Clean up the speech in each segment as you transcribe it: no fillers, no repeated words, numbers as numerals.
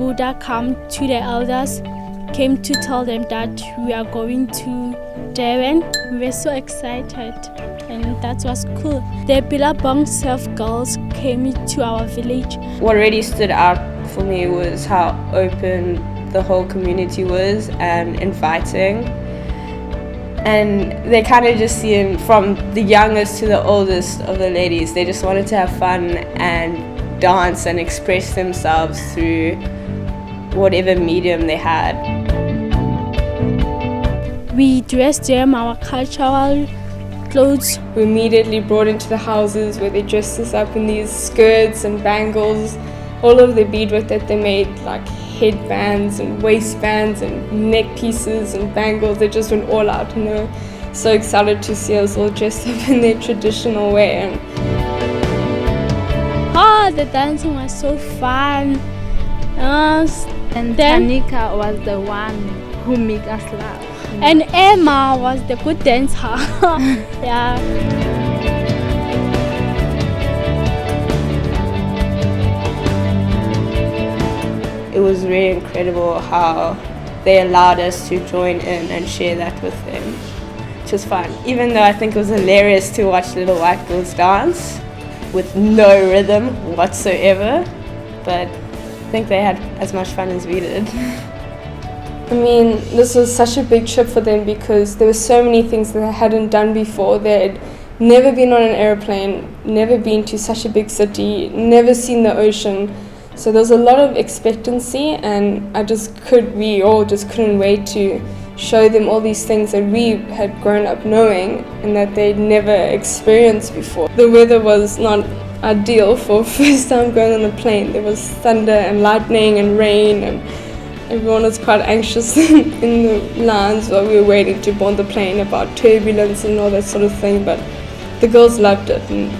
Buddha came to tell them that we are going to Durban. We were so excited, and that was cool. The Billabong Surf Girls came to our village. What really stood out for me was how open the whole community was and inviting. And they kind of just seemed, from the youngest to the oldest of the ladies, they just wanted to have fun and dance and express themselves through whatever medium they had. We dressed them our cultural clothes. We immediately brought into the houses where they dressed us up in these skirts and bangles. All of the beadwork that they made, like headbands and waistbands and neck pieces and bangles, they just went all out, and they were so excited to see us all dressed up in their traditional way. And the dancing was so fun. And Tanika was the one who made us laugh. And Emma was the good dancer. Yeah. It was really incredible how they allowed us to join in and share that with them, which was fun. Even though I think it was hilarious to watch little white girls dance with no rhythm whatsoever, but I think they had as much fun as we did. I mean, this was such a big trip for them because there were so many things that they hadn't done before. They had never been on an airplane, never been to such a big city, never seen the ocean. So there was a lot of expectancy, and we all just couldn't wait to show them all these things that we had grown up knowing and that they'd never experienced before. The weather was not ideal for first time going on a plane. There was thunder and lightning and rain, and everyone was quite anxious in the lines while we were waiting to board the plane about turbulence and all that sort of thing. But the girls loved it, and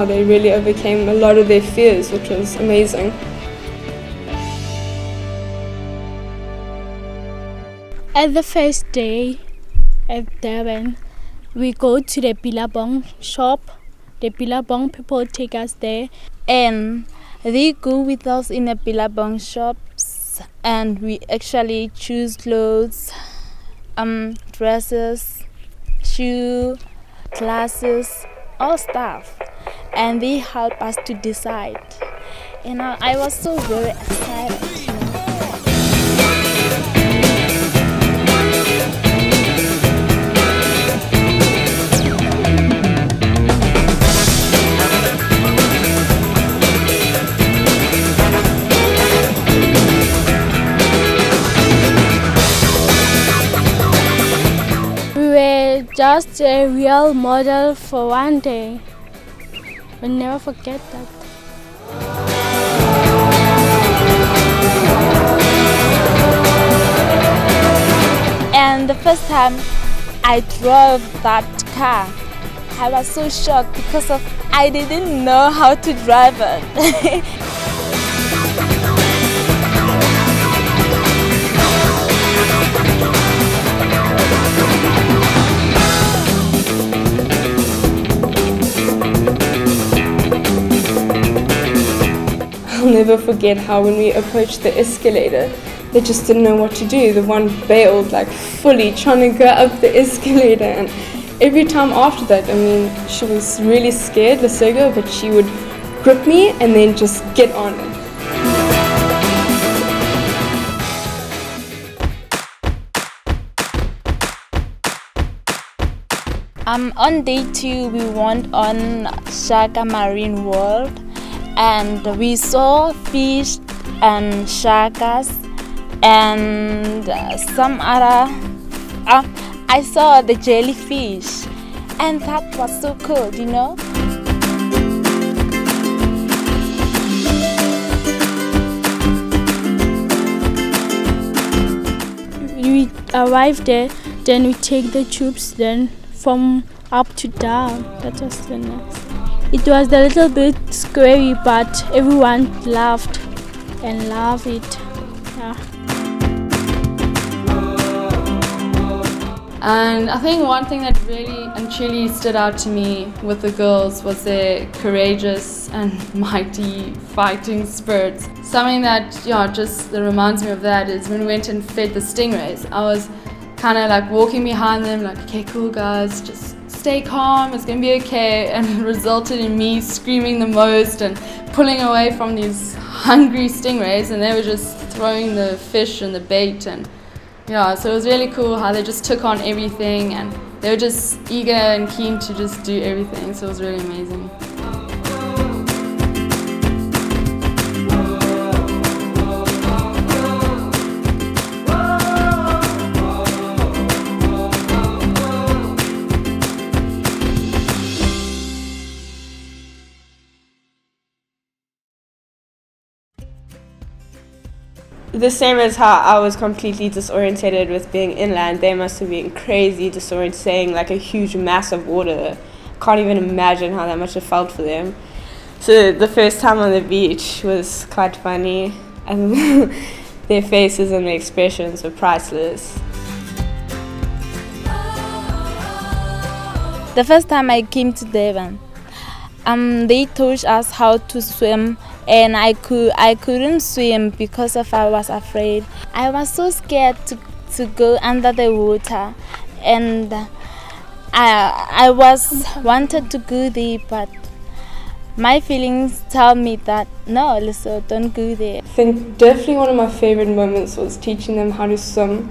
they really overcame a lot of their fears, which was amazing. At the first day at Durban, we go to the Billabong shop. The Billabong people take us there. And they go with us in the Billabong shops, and we actually choose clothes, dresses, shoes, glasses, all stuff. And they help us to decide. And I was so very excited. We were just a real model for one day. We'll never forget that. And the first time I drove that car, I was so shocked because I didn't know how to drive it. I'll never forget how when we approached the escalator, they just didn't know what to do. The one bailed, like fully trying to go up the escalator, and every time after that, I mean, she was really scared, Lesego, but she would grip me and then just get on. On day 2, we went on Shaka Marine World, and we saw fish and shakas and some other. I saw the jellyfish, and that was so cool, you know. We arrived there, then we take the tubes, then from up to down. That was the next. It was a little bit scary, but everyone laughed and loved it. Yeah. And I think one thing that really and truly stood out to me with the girls was their courageous and mighty fighting spirits. Something that just that reminds me of that is when we went and fed the stingrays. I was kind of like walking behind them like, okay, cool guys, just stay calm, it's gonna be okay. And it resulted in me screaming the most and pulling away from these hungry stingrays, and they were just throwing the fish and the bait, and so it was really cool how they just took on everything, and they were just eager and keen to just do everything, so it was really amazing. The same as how I was completely disorientated with being inland, they must have been crazy disorientating, like a huge mass of water. Can't even imagine how that much it felt for them. So the first time on the beach was quite funny, and their faces and their expressions were priceless. The first time I came to Devon, they taught us how to swim, and I couldn't swim because I was afraid. I was so scared to go under the water, and I was wanted to go there, but my feelings tell me that no, Lisa, don't go there. I think definitely one of my favorite moments was teaching them how to swim.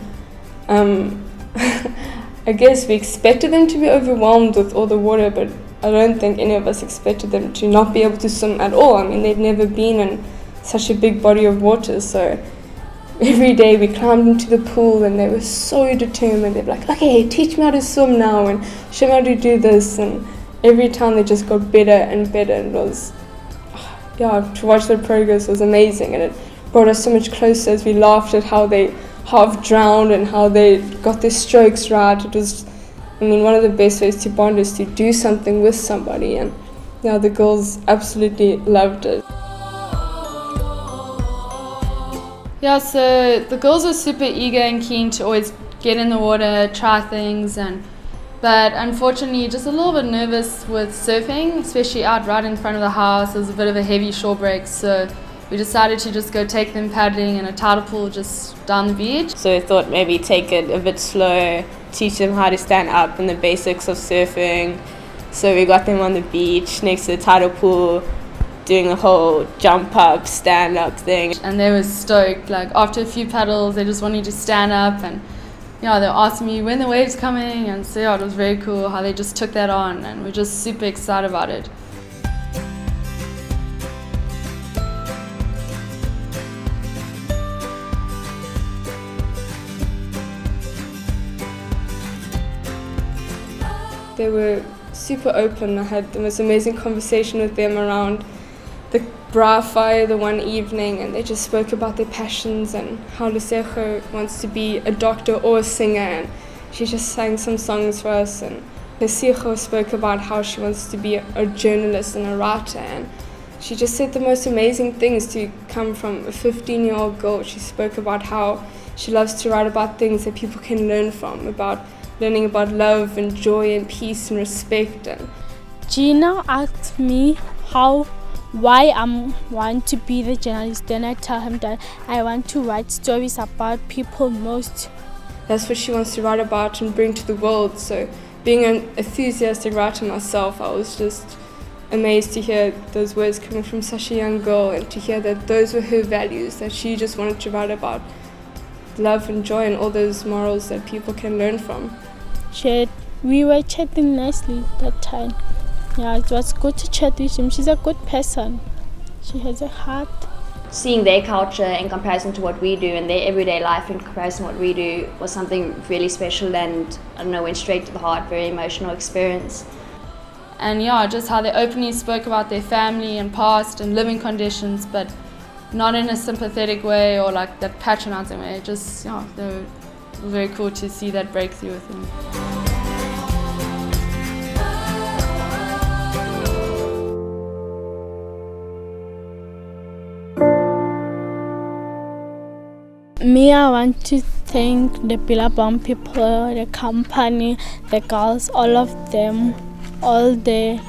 I guess we expected them to be overwhelmed with all the water, but I don't think any of us expected them to not be able to swim at all. I mean, they'd never been in such a big body of water, so every day we climbed into the pool and they were so determined. They'd be like, okay, teach me how to swim now and show me how to do this, and every time they just got better and better, and it was, to watch their progress was amazing, and it brought us so much closer as we laughed at how they half drowned and how they got their strokes right. It was, one of the best ways to bond is to do something with somebody, and the girls absolutely loved it. So the girls were super eager and keen to always get in the water, try things, but unfortunately just a little bit nervous with surfing, especially out right in front of the house. It was a bit of a heavy shore break, so we decided to just go take them paddling in a tidal pool just down the beach. So we thought maybe take it a bit slow, teach them how to stand up and the basics of surfing. So we got them on the beach next to the tidal pool, doing the whole jump up, stand up thing. And they were stoked. Like after a few paddles, they just wanted to stand up, and they were asking me when the wave's coming, and so it was very cool how they just took that on, and we're just super excited about it. They were super open. I had the most amazing conversation with them around the bra fire the one evening, and they just spoke about their passions and how Lesego wants to be a doctor or a singer, and she just sang some songs for us. And Lesego spoke about how she wants to be a journalist and a writer, and she just said the most amazing things to come from a 15-year-old girl. She spoke about how she loves to write about things that people can learn from, about learning about love and joy and peace and respect. And Gina asked me why I want to be the journalist. Then I tell him that I want to write stories about people most. That's what she wants to write about and bring to the world. So being an enthusiastic writer myself, I was just amazed to hear those words coming from such a young girl, and to hear that those were her values, that she just wanted to write about love and joy and all those morals that people can learn from. We were chatting nicely that time. It was good to chat with him. She's a good person. She has a heart. Seeing their culture in comparison to what we do, and their everyday life in comparison to what we do, was something really special, and went straight to the heart. Very emotional experience. And just how they openly spoke about their family and past and living conditions, but not in a sympathetic way or like that patronizing way. Just they were very cool to see that breakthrough with them. Me, I want to thank the Billabong people, the company, the girls, all of them, all the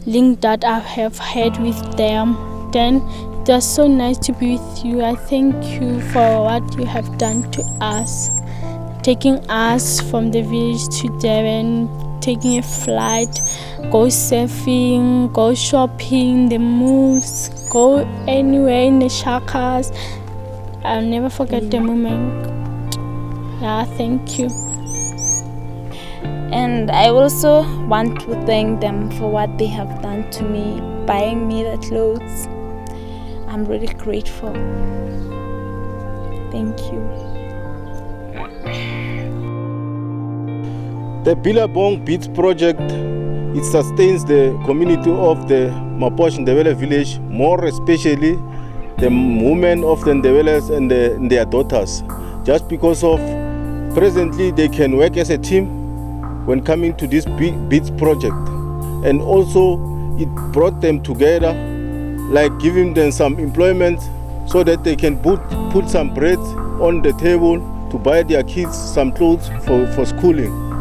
link that I have had with them. Then it was so nice to be with you. I thank you for what you have done to us, taking us from the village to Durban, taking a flight, go surfing, go shopping, the moves, go anywhere in the shakas. I'll never forget the moment. Yeah, thank you. And I also want to thank them for what they have done to me, buying me the clothes. I'm really grateful. Thank you. The Billabong Beats project, it sustains the community of the Mapoch Ndebele village, more especially the women of the Ndebeles and their daughters, just because of presently they can work as a team when coming to this Beats project. And also it brought them together, like giving them some employment so that they can put some bread on the table to buy their kids some clothes for schooling.